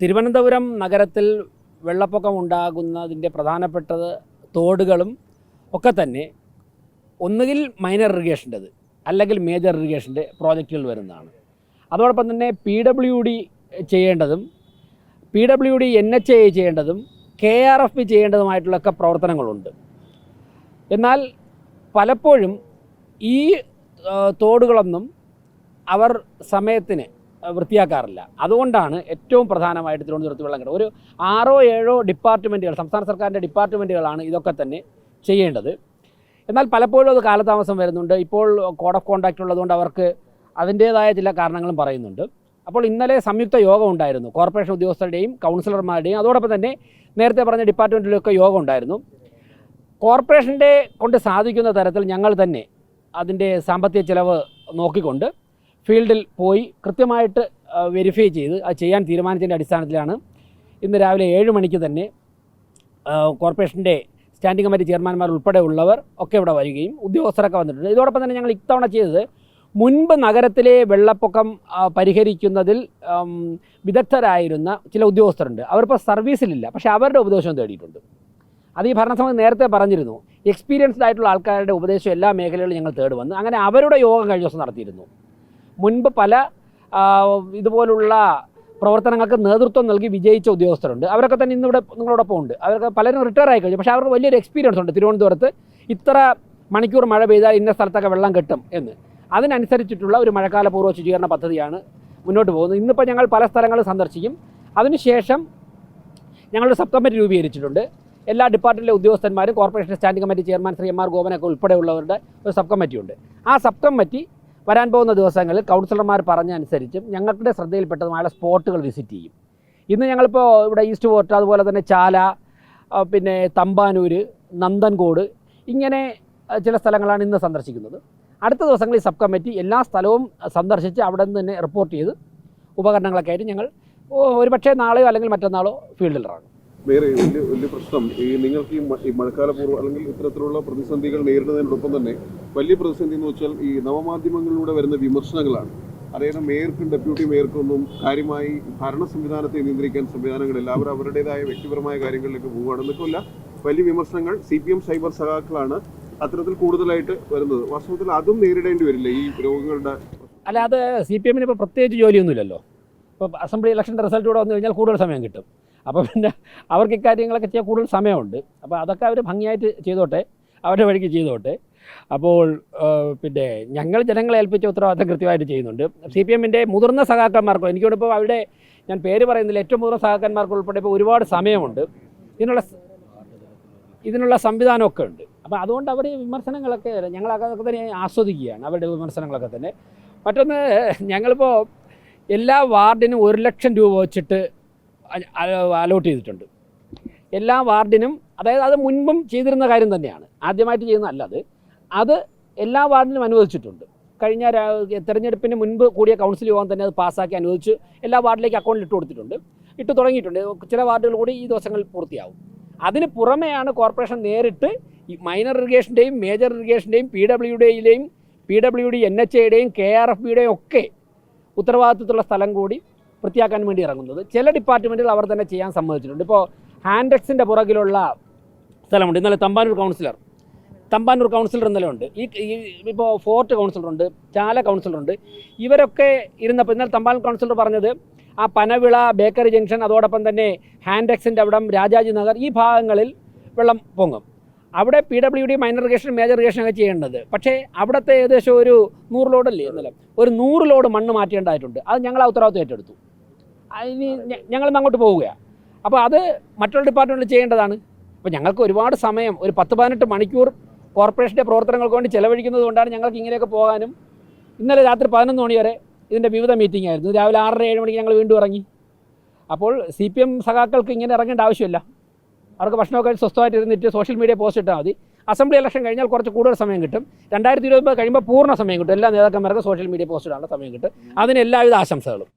തിരുവനന്തപുരം നഗരത്തിൽ വെള്ളപ്പൊക്കം ഉണ്ടാകുന്നതിൻ്റെ പ്രധാനപ്പെട്ടത് തോടുകളും ഒക്കെ തന്നെ ഒന്നുകിൽ മൈനർ ഇറിഗേഷൻ്റെത് അല്ലെങ്കിൽ മേജർ ഇറിഗേഷൻ്റെ പ്രോജക്റ്റുകൾ വരുന്നതാണ്. അതോടൊപ്പം തന്നെ PWD ചെയ്യേണ്ടതും PWD NHAI ചെയ്യേണ്ടതും KRFB ചെയ്യേണ്ടതുമായിട്ടുള്ളൊക്കെ പ്രവർത്തനങ്ങളുണ്ട്. എന്നാൽ പലപ്പോഴും ഈ തോടുകളൊന്നും അവർ സമയത്തിന് വൃത്തിയാക്കാറില്ല. അതുകൊണ്ടാണ് ഏറ്റവും പ്രധാനമായിട്ട് തിരുവനന്തപുരത്ത് വെള്ളം കിട്ടുക. ഒരു 6-7 ഡിപ്പാർട്ട്മെൻറ്റുകൾ, സംസ്ഥാന സർക്കാരിൻ്റെ ഡിപ്പാർട്ട്മെൻറ്റുകളാണ് ഇതൊക്കെ തന്നെ ചെയ്യേണ്ടത്. എന്നാൽ പലപ്പോഴും അത് കാലതാമസം വരുന്നുണ്ട്. ഇപ്പോൾ കോഡ് ഓഫ് കോണ്ടാക്റ്റ് ഉള്ളതുകൊണ്ട് അവർക്ക് അതിൻ്റേതായ ചില കാരണങ്ങളും പറയുന്നുണ്ട്. അപ്പോൾ ഇന്നലെ സംയുക്ത യോഗം ഉണ്ടായിരുന്നു, കോർപ്പറേഷൻ ഉദ്യോഗസ്ഥരുടെയും കൗൺസിലർമാരുടെയും അതോടൊപ്പം തന്നെ നേരത്തെ പറഞ്ഞ ഡിപ്പാർട്ട്മെൻറ്റിലൊക്കെ യോഗം ഉണ്ടായിരുന്നു. കോർപ്പറേഷൻ്റെ കൊണ്ട് സാധിക്കുന്ന തരത്തിൽ ഞങ്ങൾ തന്നെ അതിൻ്റെ സാമ്പത്തിക ചിലവ് നോക്കിക്കൊണ്ട് ഫീൽഡിൽ പോയി കൃത്യമായിട്ട് വെരിഫൈ ചെയ്ത് അത് ചെയ്യാൻ തീരുമാനിച്ചതിൻ്റെ അടിസ്ഥാനത്തിലാണ് ഇന്ന് രാവിലെ 7 മണിക്ക് തന്നെ കോർപ്പറേഷൻ്റെ സ്റ്റാൻഡിംഗ് കമ്മിറ്റി ചെയർമാൻമാർ ഉൾപ്പെടെ ഉള്ളവർ ഒക്കെ ഇവിടെ വരികയും ഉദ്യോഗസ്ഥരൊക്കെ വന്നിട്ടുണ്ട്. ഇതോടൊപ്പം തന്നെ ഞങ്ങൾ ഇത്തവണ ചെയ്തത്, മുൻപ് നഗരത്തിലെ വെള്ളപ്പൊക്കം പരിഹരിക്കുന്നതിൽ വിദഗ്ധരായിരുന്ന ചില ഉദ്യോഗസ്ഥരുണ്ട്. അവരിപ്പോൾ സർവീസിലില്ല, പക്ഷേ അവരുടെ ഉപദേശം തേടിയിട്ടുണ്ട്. അത് ഈ ഭരണസമിതി നേരത്തെ പറഞ്ഞിരുന്നു. എക്സ്പീരിയൻസ്ഡ് ആയിട്ടുള്ള ആൾക്കാരുടെ ഉപദേശം എല്ലാ മേഖലകളിലും ഞങ്ങൾ തേടുവന്നു. അങ്ങനെ അവരുടെ യോഗം കഴിഞ്ഞ ദിവസം നടത്തിയിരുന്നു. മുൻപ് പല ഇതുപോലുള്ള പ്രവർത്തനങ്ങൾക്ക് നേതൃത്വം നൽകി വിജയിച്ച ഉദ്യോഗസ്ഥരുണ്ട്. അവരൊക്കെ തന്നെ ഇന്നിവിടെ നിങ്ങളോടൊപ്പം ഉണ്ട്. അവരൊക്കെ പലരും റിട്ടയർ ആയി കഴിഞ്ഞു. പക്ഷേ അവർക്ക് വലിയൊരു എക്സ്പീരിയൻസ് ഉണ്ട്. തിരുവനന്തപുരത്ത് ഇത്ര മണിക്കൂർ മഴ പെയ്താൽ ഇന്ന സ്ഥലത്തൊക്കെ വെള്ളം കിട്ടും എന്ന്. അതിനനുസരിച്ചിട്ടുള്ള ഒരു മഴക്കാല പൂർവ്വ ശുചീകരണ പദ്ധതിയാണ് മുന്നോട്ട് പോകുന്നത്. ഇന്നിപ്പോൾ ഞങ്ങൾ പല സ്ഥലങ്ങളും സന്ദർശിക്കും. അതിനുശേഷം ഞങ്ങളൊരു സബ് കമ്മിറ്റി രൂപീകരിച്ചിട്ടുണ്ട്. എല്ലാ ഡിപ്പാർട്ട്മെൻറ്റിലെ ഉദ്യോഗസ്ഥന്മാരും corporation standing committee chairman Shri MR ഗോപനൊക്കെ ഉൾപ്പെടെയുള്ളവരുടെ ഒരു സബ് കമ്മിറ്റിയുണ്ട്. ആ സബ് കമ്മിറ്റി വരാൻ പോകുന്ന ദിവസങ്ങളിൽ കൗൺസിലർമാർ പറഞ്ഞനുസരിച്ചും ഞങ്ങളുടെ ശ്രദ്ധയിൽപ്പെട്ടതുമായ സ്പോട്ടുകൾ വിസിറ്റ് ചെയ്യും. ഇന്ന് ഞങ്ങളിപ്പോൾ ഇവിടെ ഈസ്റ്റ് ഫോർട്ട്, അതുപോലെ തന്നെ ചാല, പിന്നെ തമ്പാനൂർ, നന്ദൻകോട്, ഇങ്ങനെ ചില സ്ഥലങ്ങളാണ് ഇന്ന് സന്ദർശിക്കുന്നത്. അടുത്ത ദിവസങ്ങളിൽ സബ് കമ്മിറ്റി എല്ലാ സ്ഥലവും സന്ദർശിച്ച് അവിടെ നിന്ന് തന്നെ റിപ്പോർട്ട് ചെയ്ത് ഉപകരണങ്ങളൊക്കെ ആയിട്ട് ഞങ്ങൾ ഒരുപക്ഷേ നാളെയോ അല്ലെങ്കിൽ മറ്റന്നാളോ ഫീൽഡിൽ ഇറങ്ങും. വേറെ വലിയ പ്രശ്നം നിങ്ങൾക്ക് ഈ മഴക്കാലപൂർവ്വം അല്ലെങ്കിൽ ഇത്തരത്തിലുള്ള പ്രതിസന്ധികൾ നേരിടുന്നതിനോടൊപ്പം തന്നെ വലിയ പ്രതിസന്ധി എന്ന് വെച്ചാൽ ഈ നവമാധ്യമങ്ങളിലൂടെ വരുന്ന വിമർശനങ്ങളാണ്. അതായത് മേയർക്കും ഡെപ്യൂട്ടി മേയർക്കും ഒന്നും കാര്യമായി ഭരണ സംവിധാനത്തെ നിയന്ത്രിക്കാൻ സംവിധാനങ്ങളില്ല. അവർ അവരുടേതായ വ്യക്തിപരമായ കാര്യങ്ങളിലേക്ക് പോവുകയാണെന്നൊക്കെയല്ല വലിയ വിമർശനങ്ങൾ. CPM സൈബർ സഖാക്കളാണ് അത്തരത്തിൽ കൂടുതലായിട്ട് വരുന്നത്. വാസ്തവത്തിൽ അതും നേരിടേണ്ടി വരില്ല ഈ രോഗങ്ങളുടെ? അല്ല, അത് CPM ഇപ്പോൾ പ്രത്യേകിച്ച് ജോലിയൊന്നുമില്ലല്ലോ. ഇപ്പോൾ അസംബ്ലി ഇലക്ഷൻ്റെ റിസൾട്ട് കൂടെ വന്നു കഴിഞ്ഞാൽ കൂടുതൽ സമയം കിട്ടും. അപ്പോൾ പിന്നെ അവർക്ക് ഇക്കാര്യങ്ങളൊക്കെ ചെയ്യാൻ കൂടുതൽ സമയമുണ്ട്. അപ്പോൾ അതൊക്കെ അവർ ഭംഗിയായിട്ട് ചെയ്തോട്ടെ, അവരുടെ വഴിക്ക് ചെയ്തോട്ടെ. അപ്പോൾ പിന്നെ ഞങ്ങൾ ജനങ്ങളെ ഏൽപ്പിച്ച ഉത്തരവാദിത്തം കൃത്യമായിട്ട് ചെയ്യുന്നുണ്ട്. CPMൻ്റെ മുതിർന്ന സഖാക്കന്മാർക്കോ, എനിക്കിപ്പോൾ അവിടെ ഞാൻ പേര് പറയുന്നില്ല, ഏറ്റവും മുതിർന്ന സഖാക്കന്മാർക്ക് ഉൾപ്പെടെ ഇപ്പോൾ ഒരുപാട് സമയമുണ്ട്. ഇതിനുള്ള സംവിധാനമൊക്കെ ഉണ്ട്. അപ്പോൾ അതുകൊണ്ട് അവർ വിമർശനങ്ങളൊക്കെ ഞങ്ങളതൊക്കെ തന്നെ ആസ്വദിക്കുകയാണ്, അവരുടെ വിമർശനങ്ങളൊക്കെ തന്നെ. മറ്റൊന്ന്, ഞങ്ങളിപ്പോൾ എല്ലാ വാർഡിനും 1 ലക്ഷം രൂപ വെച്ചിട്ട് അലോട്ട് ചെയ്തിട്ടുണ്ട്. എല്ലാ വാർഡിനും, അതായത് അത് മുൻപും ചെയ്തിരുന്ന കാര്യം തന്നെയാണ്, ആദ്യമായിട്ട് ചെയ്യുന്നതല്ല. അത് എല്ലാ വാർഡിനും അനുവദിച്ചിട്ടുണ്ട്. കഴിഞ്ഞ തെരഞ്ഞെടുപ്പിന് മുൻപ് കൂടിയ കൗൺസിൽ യോഗം തന്നെ അത് പാസ്സാക്കി അനുവദിച്ച് എല്ലാ വാർഡിലേക്ക് അക്കൗണ്ടിൽ ഇട്ട് തുടങ്ങിയിട്ടുണ്ട്. ചില വാർഡുകൾ കൂടി ഈ ദിവസങ്ങളിൽ പൂർത്തിയാവും. അതിന് പുറമെയാണ് കോർപ്പറേഷൻ നേരിട്ട് ഈ മൈനർ ഇറിഗേഷൻ്റെയും മേജർ ഇറിഗേഷൻ്റെയും PWD NHAIയുടെയും KRFBയുടെയും ഒക്കെ ഉത്തരവാദിത്വത്തിലുള്ള സ്ഥലം കൂടി വൃത്തിയാക്കാൻ വേണ്ടി ഇറങ്ങുന്നത്. ചില ഡിപ്പാർട്ട്മെൻറ്റുകൾ അവർ തന്നെ ചെയ്യാൻ സമ്മതിച്ചിട്ടുണ്ട്. ഇപ്പോൾ ഹാൻഡെക്സിൻ്റെ പുറകിലുള്ള സ്ഥലമുണ്ട്. ഇന്നലെ തമ്പാനൂർ കൗൺസിലർ ഇന്നലെ ഉണ്ട്. ഇപ്പോൾ ഫോർട്ട് കൗൺസിലറുണ്ട്, ചാല കൗൺസിലറുണ്ട്. ഇവരൊക്കെ ഇരുന്നപ്പോൾ ഇന്നലെ തമ്പാനൂർ കൗൺസിലർ പറഞ്ഞത്, ആ പനവിള, ബേക്കറി ജംഗ്ഷൻ, അതോടൊപ്പം തന്നെ ഹാൻഡെക്സിൻ്റെ അവിടം, രാജാജി നഗർ, ഈ ഭാഗങ്ങളിൽ വെള്ളം പൊങ്ങും. അവിടെ PWD minor irrigation, major irrigation ഒക്കെ ചെയ്യേണ്ടത്. പക്ഷേ അവിടുത്തെ ഏകദേശം ഒരു 100 ലോഡല്ലേ ഇന്നലെ, ഒരു 100 ലോഡ് മണ്ണ് മാറ്റേണ്ടതായിട്ടുണ്ട്. അത് ഞങ്ങൾ ആ ഉത്തരവാദിത്വം ഏറ്റെടുത്തു. അതിന് ഞങ്ങളിന്ന് അങ്ങോട്ട് പോവുകയാണ്. അപ്പോൾ അത് മറ്റുള്ള ഡിപ്പാർട്ട്മെൻറ്റിൽ ചെയ്യേണ്ടതാണ്. അപ്പോൾ ഞങ്ങൾക്ക് ഒരുപാട് സമയം, ഒരു 10-18 മണിക്കൂർ കോർപ്പറേഷൻ്റെ പ്രവർത്തനങ്ങൾക്ക് വേണ്ടി ചിലവഴിക്കുന്നത് കൊണ്ടാണ് ഞങ്ങൾക്ക് ഇങ്ങനെയൊക്കെ പോകാനും. ഇന്നലെ രാത്രി 11 മണി വരെ ഇതിൻ്റെ വിവിധ മീറ്റിംഗ് ആയിരുന്നു. രാവിലെ 6-7 മണിക്ക് ഞങ്ങൾ വീണ്ടും ഇറങ്ങി. അപ്പോൾ CPM സഖാക്കൾക്ക് ഇങ്ങനെ ഇറങ്ങേണ്ട ആവശ്യമില്ല. അവർക്ക് ഭക്ഷണമൊക്കെ സ്വസ്ഥമായിട്ട് ഇരുന്നിട്ട് സോഷ്യൽ മീഡിയ പോസ്റ്റ് ഇട്ടാൽ മതി. അസംബ്ലി ഇലക്ഷൻ കഴിഞ്ഞാൽ കുറച്ച് കൂടുതൽ സമയം കിട്ടും. 2020 കഴിയുമ്പോൾ പൂർണ്ണ സമയം കിട്ടും. എല്ലാ നേതാക്കന്മാർക്കും സോഷ്യൽ മീഡിയ പോസ്റ്റ് ഇടാനുള്ള സമയം കിട്ടും. അതിന് എല്ലാവിധ ആശംസകളും.